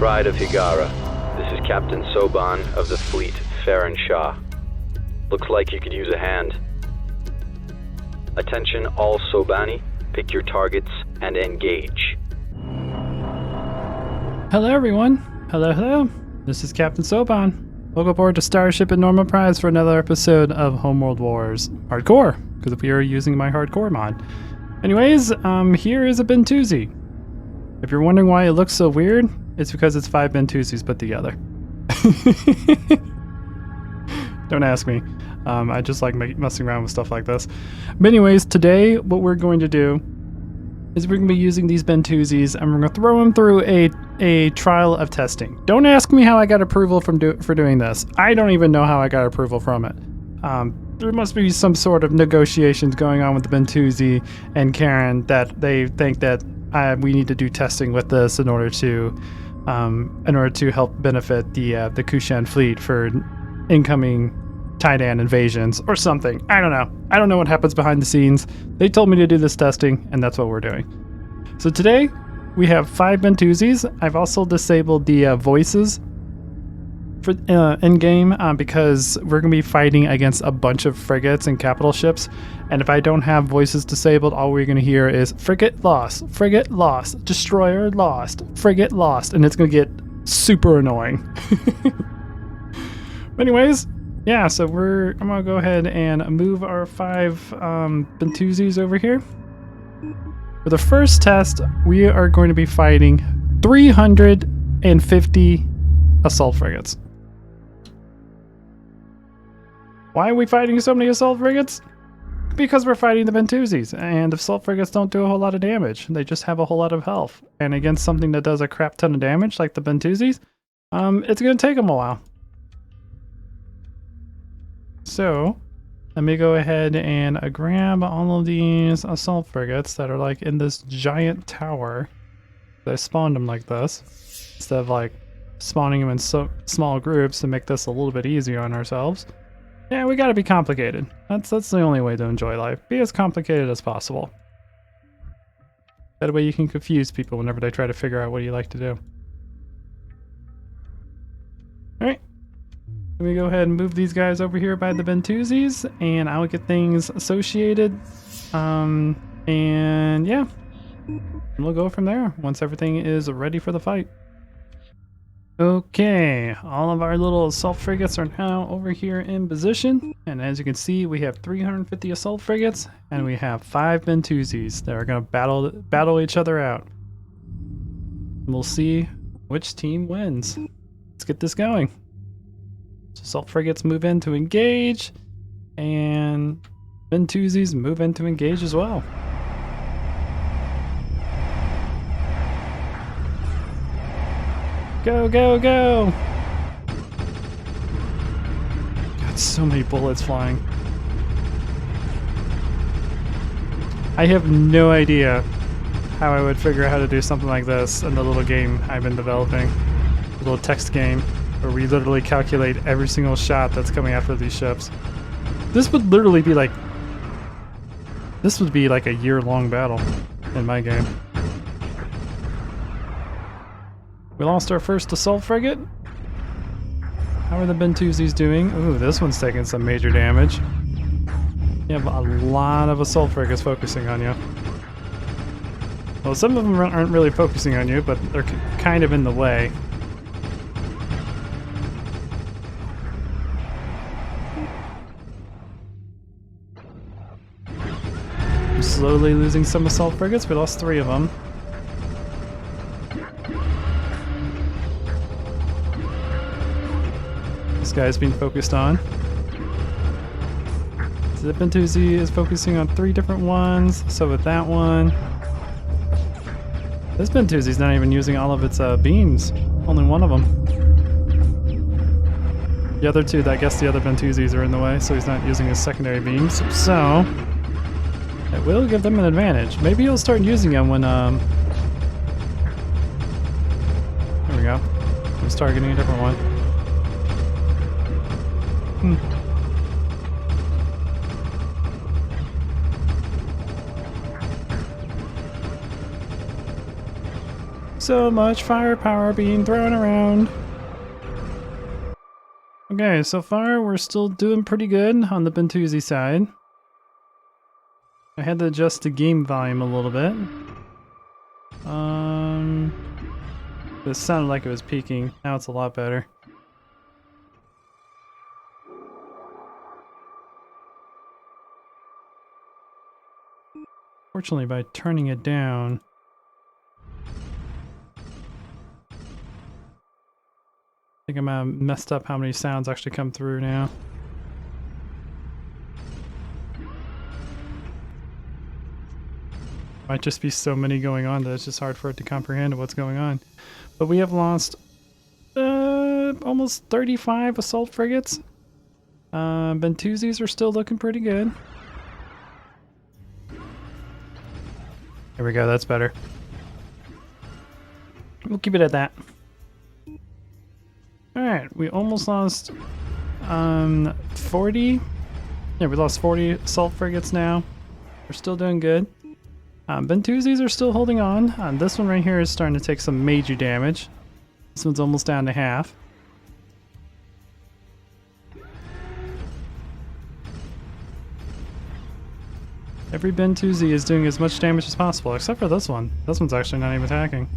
Pride of Higara. This is Captain Soban of the fleet, Farron Shah. Looks like you could use a hand. Attention all Sobani, pick your targets and engage. Hello everyone. Hello. This is Captain Soban. Welcome aboard to Starship at Norma Prize for another episode of Homeworld Wars Hardcore, because we are using my Hardcore mod. Anyways, here is a Bentusi. If you're wondering why it looks so weird, it's because it's 5 Bentusis put together. Don't ask me. I just like messing around with stuff like this. But anyways, today what we're going to do is we're going to be using these Bentusis and we're going to throw them through a trial of testing. Don't ask me how I got approval for doing this. I don't even know how I got approval from it. There must be some sort of negotiations going on with the Bentusi and Karan that they think that we need to do testing with this in order to help benefit the Kushan fleet for incoming Titan invasions or something. I don't know. I don't know what happens behind the scenes. They told me to do this testing, and that's what we're doing. So today, we have 5 Bentusis. I've also disabled the voices for in-game because we're going to be fighting against a bunch of frigates and capital ships. And if I don't have voices disabled, all we're going to hear is frigate lost, destroyer lost, frigate lost, and it's going to get super annoying. But anyways, yeah, so I'm going to go ahead and move our 5 Bentusis over here. For the first test, we are going to be fighting 350 assault frigates. Why are we fighting so many assault frigates? Because we're fighting the Bentusis, and assault frigates don't do a whole lot of damage. They just have a whole lot of health. And against something that does a crap ton of damage, like the Bentusis, it's going to take them a while. So, let me go ahead and grab all of these assault frigates that are like in this giant tower. I spawned them like this, instead of like spawning them in small groups to make this a little bit easier on ourselves. Yeah, we gotta be complicated. That's the only way to enjoy life. Be as complicated as possible. That way you can confuse people whenever they try to figure out what you like to do. Alright. Let me go ahead and move these guys over here by the Bentusis, and I'll get things associated. And yeah, we'll go from there once everything is ready for the fight. Okay, all of our little assault frigates are now over here in position, and as you can see, we have 350 assault frigates, and we have 5 Bentusis that are going to battle each other out. We'll see which team wins. Let's get this going. Assault frigates move in to engage, and Bentusis move in to engage as well. Go, go, go! Got so many bullets flying. I have no idea how I would figure out how to do something like this in the little game I've been developing. A little text game where we literally calculate every single shot that's coming after these ships. This would literally be like... This would be like a year-long battle in my game. We lost our first assault frigate. How are the Bentusis doing? Ooh, this one's taking some major damage. You have a lot of assault frigates focusing on you. Well, some of them aren't really focusing on you, but they're kind of in the way. I'm slowly losing some assault frigates. We lost 3 of them. This guy's being focused on. So the Bentusi is focusing on 3 different ones. So with that one, this Bentusi's not even using all of its beams. Only one of them. The other 2, I guess the other Bentusis are in the way, so he's not using his secondary beams. So it will give them an advantage. Maybe he'll start using them when there we go. He's targeting a different one. So much firepower being thrown around. Okay, so far we're still doing pretty good on the Bentusi side. I had to adjust the game volume a little bit. It sounded like it was peaking. Now it's a lot better. Fortunately, by turning it down, I think I'm messed up how many sounds actually come through now. Might just be so many going on that it's just hard for it to comprehend what's going on. But we have lost almost 35 assault frigates. Bentusis are still looking pretty good. There we go, that's better. We'll keep it at that. Alright, we almost lost 40. Yeah, we lost 40 assault frigates now. We're still doing good. Bentusis are still holding on. This one right here is starting to take some major damage. This one's almost down to half. Every Bentusi is doing as much damage as possible, except for this one. This one's actually not even attacking.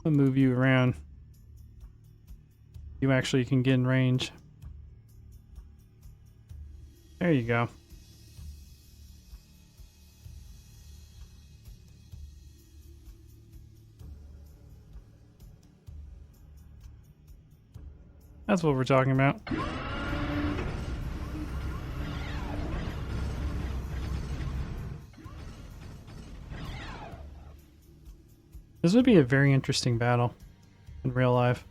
I'll move you around. You actually can get in range. There you go. That's what we're talking about. This would be a very interesting battle in real life.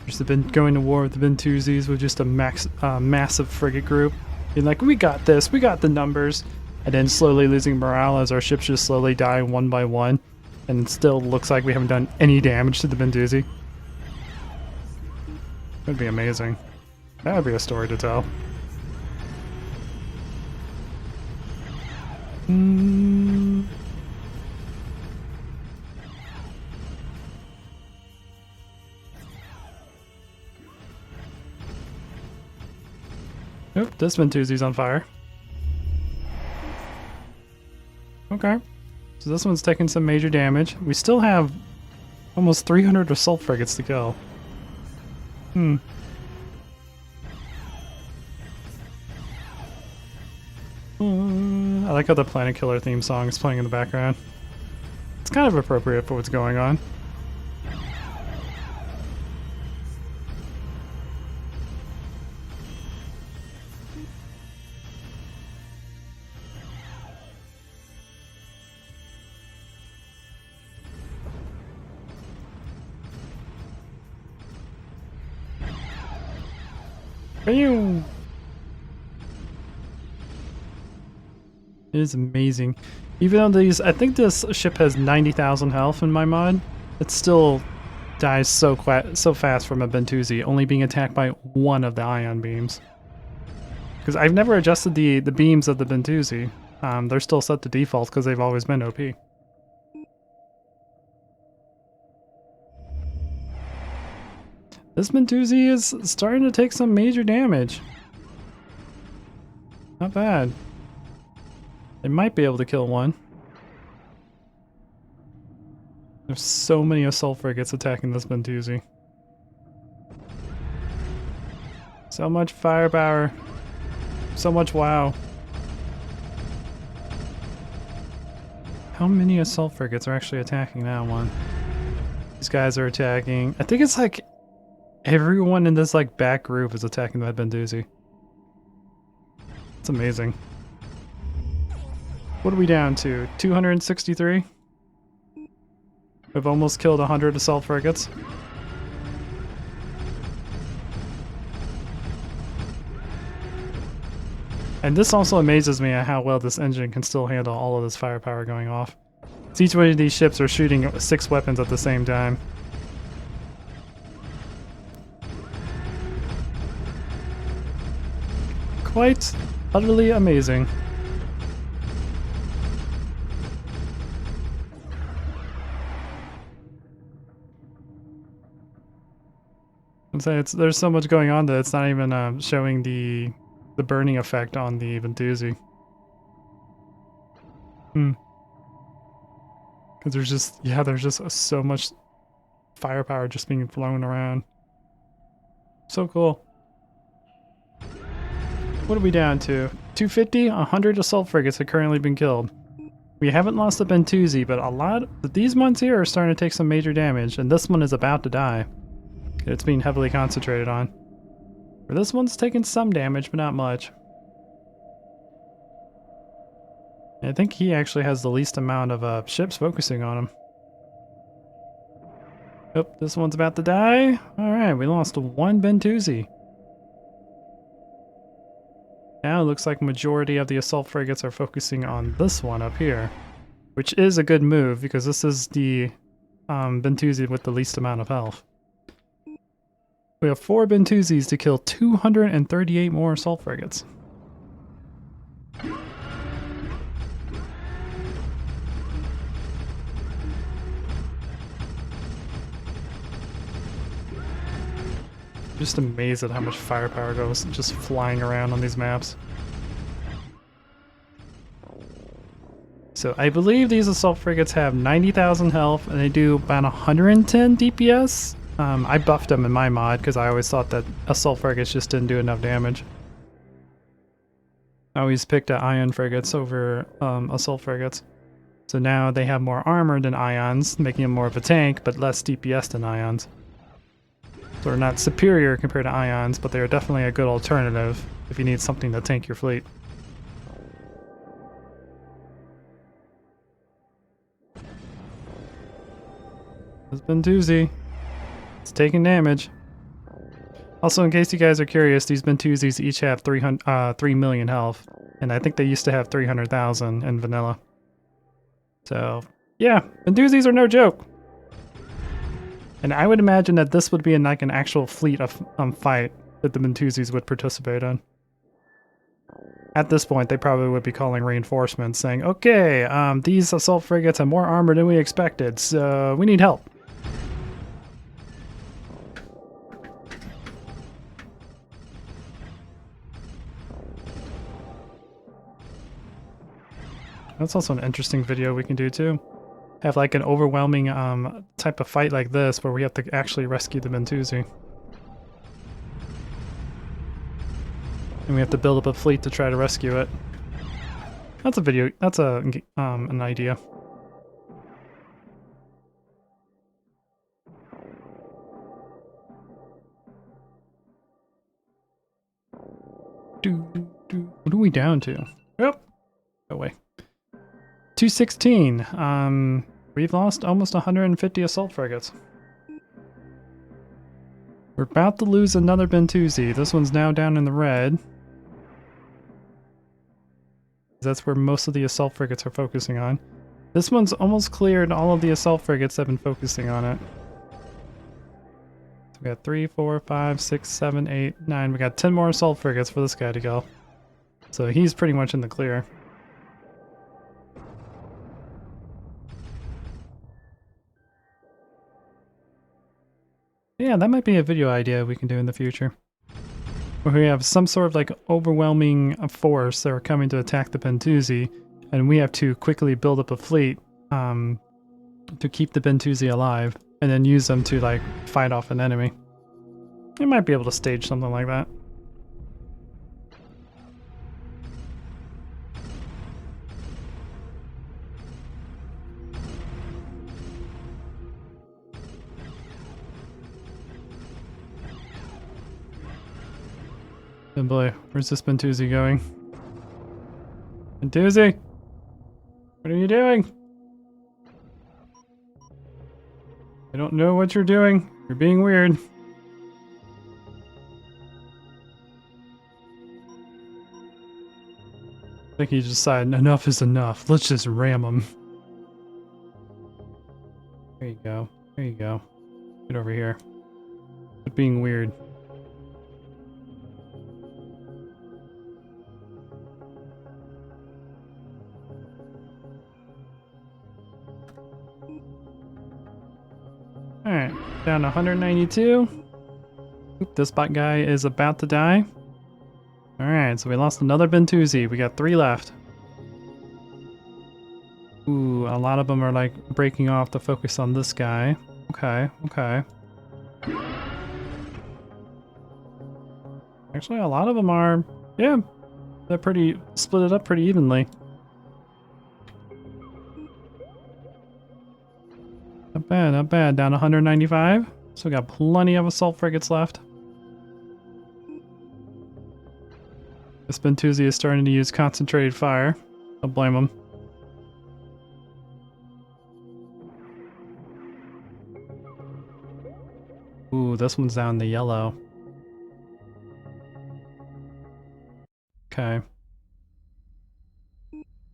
Just been going to war with the Bentusis with just a massive frigate group. Being like, we got this, we got the numbers. And then slowly losing morale as our ships just slowly die one by one. And it still looks like we haven't done any damage to the Bentusi. That'd be amazing. That would be a story to tell. Nope, this Bentusi's on fire. Okay. So this one's taking some major damage. We still have almost 300 assault frigates to kill. I like how the Planet Killer theme song is playing in the background. It's kind of appropriate for what's going on. It is amazing. Even though these, I think this ship has 90,000 health in my mod, it still dies so fast from a Bentusi, only being attacked by one of the ion beams. Because I've never adjusted the beams of the Bentusi. They're still set to default because they've always been OP. This Bentusi is starting to take some major damage. Not bad. They might be able to kill one. There's so many assault frigates attacking this Bentusi. So much firepower. So much wow. How many assault frigates are actually attacking that one? These guys are attacking. I think it's like everyone in this like back group is attacking that Bentusi. It's amazing. What are we down to? 263? We've almost killed 100 assault frigates. And this also amazes me at how well this engine can still handle all of this firepower going off. So each one of these ships are shooting 6 weapons at the same time. Quite utterly amazing. So there's so much going on that it's not even showing the burning effect on the Bentusi. Because there's just so much firepower just being flown around. So cool. What are we down to? 250? 100 assault frigates have currently been killed. We haven't lost the Bentusi, but these ones here are starting to take some major damage, and this one is about to die. It's being heavily concentrated on. Or this one's taking some damage, but not much. I think he actually has the least amount of ships focusing on him. Oh, this one's about to die. Alright, we lost one Bentusi. Now it looks like majority of the assault frigates are focusing on this one up here. Which is a good move, because this is the Bentusi with the least amount of health. We have 4 Bentusis to kill 238 more assault frigates. Just amazed at how much firepower goes just flying around on these maps. So I believe these assault frigates have 90,000 health and they do about 110 DPS. I buffed them in my mod because I always thought that assault frigates just didn't do enough damage. I always picked ion frigates over assault frigates. So now they have more armor than ions, making them more of a tank, but less DPS than ions. So they're not superior compared to ions, but they are definitely a good alternative if you need something to tank your fleet. This Bentusi, it's taking damage. Also, in case you guys are curious, these Bentusis each have 3 million health, and I think they used to have 300,000 in vanilla. So, yeah, Bentusis are no joke. And I would imagine that this would be like an actual fleet of fight that the Bentusis would participate in. At this point, they probably would be calling reinforcements, saying, okay, these assault frigates have more armor than we expected, so we need help. That's also an interesting video we can do too. Have like an overwhelming type of fight like this where we have to actually rescue the Bentusi. And we have to build up a fleet to try to rescue it. That's a video, that's an idea. What are we down to? Yep. Go away. 216. We've lost almost 150 assault frigates. We're about to lose another Bentusi. This one's now down in the red. That's where most of the assault frigates are focusing on. This one's almost cleared all of the assault frigates that have been focusing on it. So we got 3, 4, 5, 6, 7, 8, 9. We got 10 more assault frigates for this guy to kill. So he's pretty much in the clear. Yeah, that might be a video idea we can do in the future. Where we have some sort of like overwhelming force that are coming to attack the Bentusi, and we have to quickly build up a fleet to keep the Bentusi alive, and then use them to like fight off an enemy. We might be able to stage something like that. Oh boy, where's this Bentusi going? Bentusi? What are you doing? I don't know what you're doing. You're being weird. I think he decided enough is enough. Let's just ram him. There you go. There you go. Get over here. Quit being weird. Alright, down to 192. this bot guy is about to die. Alright, so we lost another Bentusi. We got 3 left. Ooh, a lot of them are like breaking off to focus on this guy. Okay, okay. Actually, a lot of them are, yeah, they're pretty split it up pretty evenly. Not bad, not bad. Down 195. So we got plenty of assault frigates left. This Bentusi is starting to use concentrated fire. Don't blame him. Ooh, this one's down the yellow. Okay.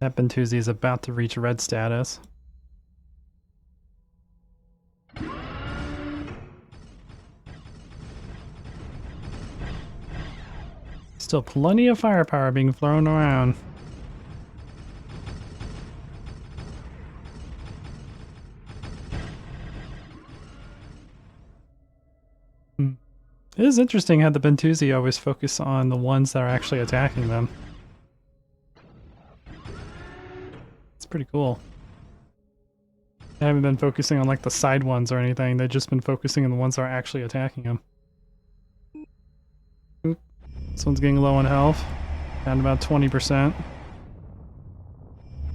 That Bentusi is about to reach red status. Still plenty of firepower being thrown around. It is interesting how the Bentusi always focus on the ones that are actually attacking them. It's pretty cool. They haven't been focusing on like the side ones or anything, they've just been focusing on the ones that are actually attacking them. Oop. This one's getting low on health, down to about 20%.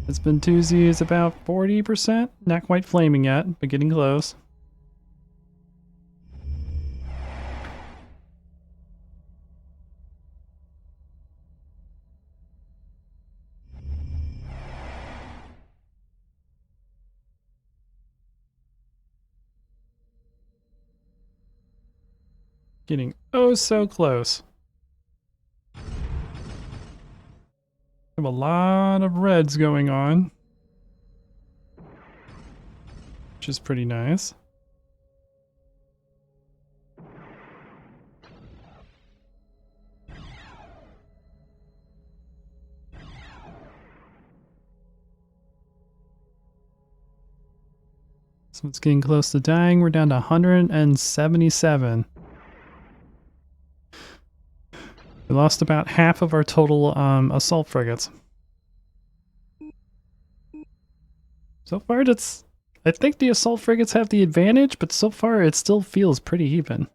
This Bentusi is about 40%, not quite flaming yet, but getting close. Getting oh so close. Have a lot of reds going on, which is pretty nice. So it's getting close to dying. We're down to 177. We lost about half of our total assault frigates. So far, I think the assault frigates have the advantage, but so far it still feels pretty even.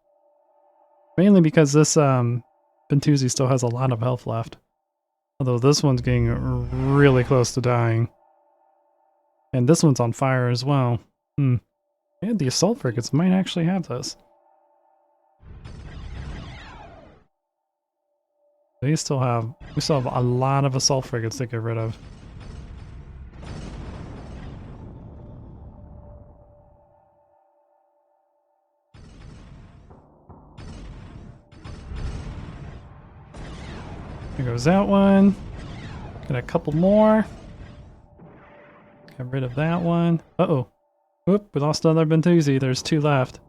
Mainly because this Bentusi still has a lot of health left. Although this one's getting really close to dying. And this one's on fire as well. And the assault frigates might actually have this. We still have a lot of assault frigates to get rid of. There goes that one. Got a couple more. Got rid of that one. Uh-oh. Whoop, we lost another Bentusi. There's 2 left.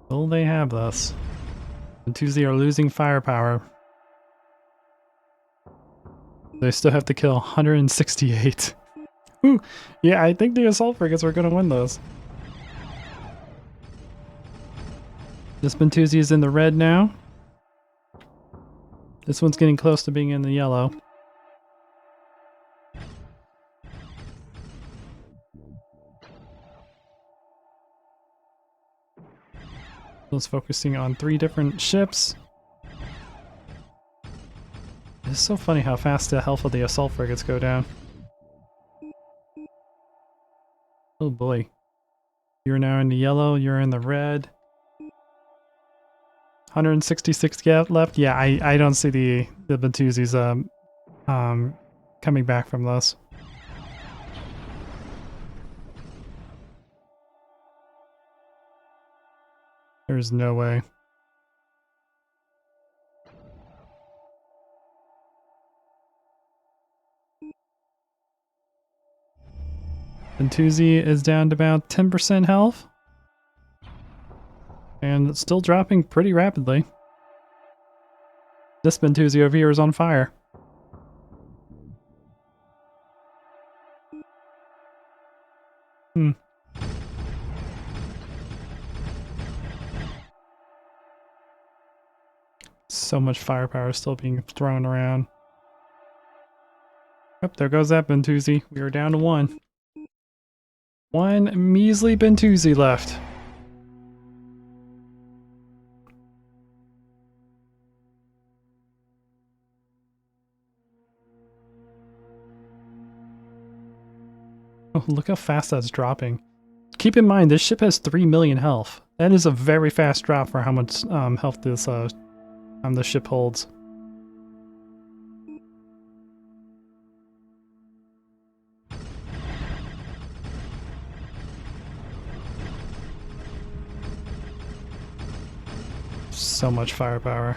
Will they have this? Bentusi are losing firepower. They still have to kill 168. Whew. Yeah, I think the assault frigates are going to win this. This Bentusi is in the red now. This one's getting close to being in the yellow. It's focusing on 3 different ships. It's so funny how fast the health of the assault frigates go down. Oh boy. You're now in the yellow, you're in the red. 166 left. Yeah, I don't see the Bentusis coming back from this. There's no way. Bentusi is down to about 10% health. And it's still dropping pretty rapidly. This Bentusi over here is on fire. So much firepower still being thrown around. Yep, there goes that Bentusi. We are down to one. One measly Bentusi left. Oh, look how fast that's dropping. Keep in mind, this ship has 3 million health. That is a very fast drop for how much health this the ship holds. So much firepower.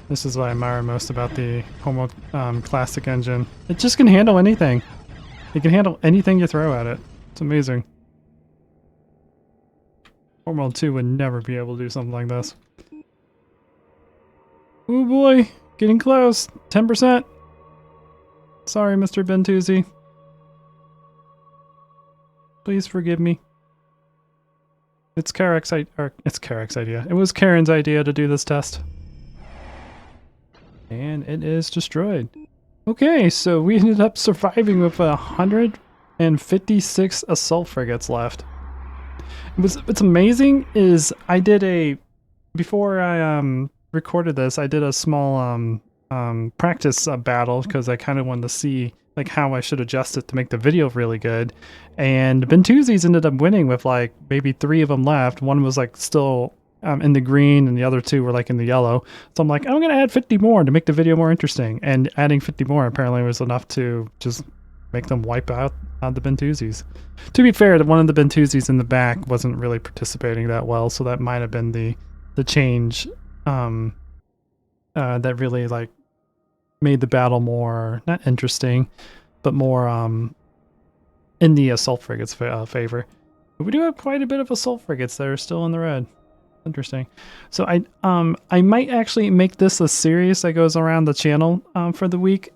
This is what I admire most about the Homeworld Classic engine. It just can handle anything. It can handle anything you throw at it. It's amazing. Homeworld 2 would never be able to do something like this. Oh boy, getting close. 10%. Sorry, Mr. Bentusi. Please forgive me. It's Karak's idea. It was Karen's idea to do this test. And it is destroyed. Okay, so we ended up surviving with 156 assault frigates left. What's amazing is I did before I recorded this, I did a small practice battle because I kind of wanted to see like how I should adjust it to make the video really good. And Bentusi's ended up winning with like maybe 3 of them left. One was like still in the green and the other 2 were like in the yellow. So I'm like, I'm gonna add 50 more to make the video more interesting. And adding 50 more apparently was enough to just make them wipe out the Bentusis. To be fair, one of the Bentusis in the back wasn't really participating that well, so that might have been the change that really like made the battle more not interesting, but more in the assault frigates favor. But we do have quite a bit of assault frigates that are still in the red. Interesting. So I might actually make this a series that goes around the channel for the week,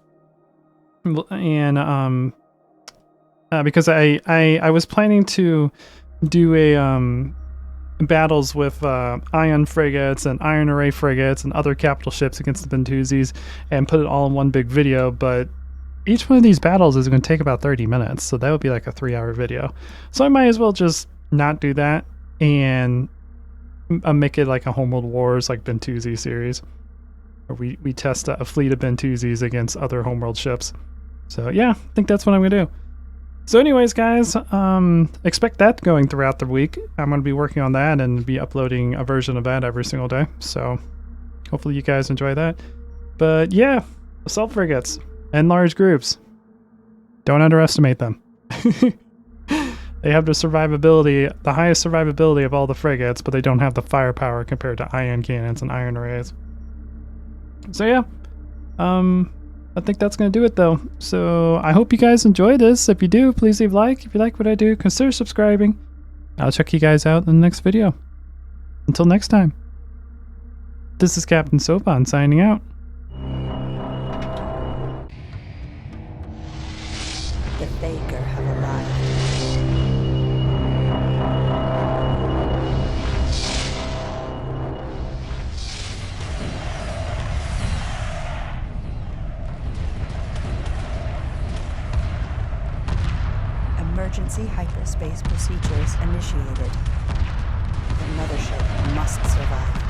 and because I was planning to do a battles with ion frigates and iron array frigates and other capital ships against the Bentusis and put it all in one big video, but each one of these battles is going to take about 30 minutes, so that would be like a 3-hour video. So I might as well just not do that and make it like a Homeworld Wars like Bentusi series, where we test a fleet of Bentusis against other Homeworld ships. So yeah, I think that's what I'm gonna do. So anyways, guys, expect that going throughout the week. I'm gonna be working on that and be uploading a version of that every single day. So hopefully you guys enjoy that. But yeah, assault frigates and large groups. Don't underestimate them. They have the survivability, the highest survivability of all the frigates, but they don't have the firepower compared to ion cannons and iron arrays. So yeah, I think that's going to do it though. So I hope you guys enjoy this. If you do, please leave a like. If you like what I do, consider subscribing. I'll check you guys out in the next video. Until next time, this is Captain Soban signing out. The Faker have arrived. Emergency hyperspace procedures initiated. The mothership must survive.